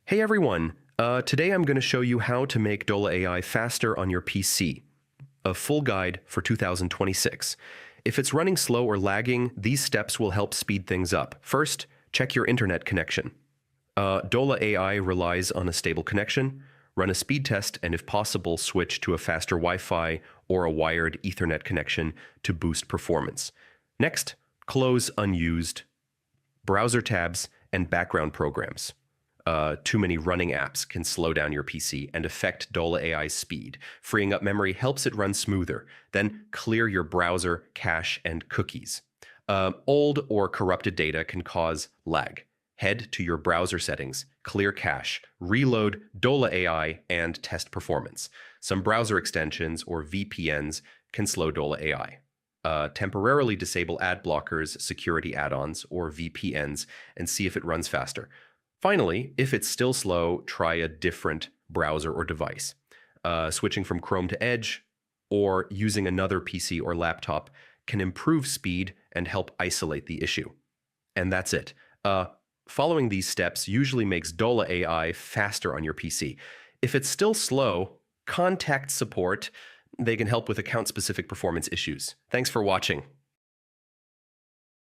Hey everyone, today I'm going to show you how to make Dola AI faster on your PC. A full guide for 2026. If it's running slow or lagging, these steps will help speed things up. First, check your internet connection. Dola AI relies on a stable connection. Run a speed test and if possible, switch to a faster Wi-Fi or a wired Ethernet connection to boost performance. Next, close unused browser tabs and background programs. Too many running apps can slow down your PC and affect Dola AI's speed. Freeing up memory helps it run smoother. Then clear your browser, cache, and cookies. Old or corrupted data can cause lag. Head to your browser settings, clear cache, reload Dola AI, and test performance. Some browser extensions, or VPNs, can slow Dola AI. Temporarily disable ad blockers, security add-ons, or VPNs, and see if it runs faster. Finally, if it's still slow, try a different browser or device. Switching from Chrome to Edge or using another PC or laptop can improve speed and help isolate the issue. And that's it. Following these steps usually makes Dola AI faster on your PC. If it's still slow, contact support. They can help with account-specific performance issues. Thanks for watching.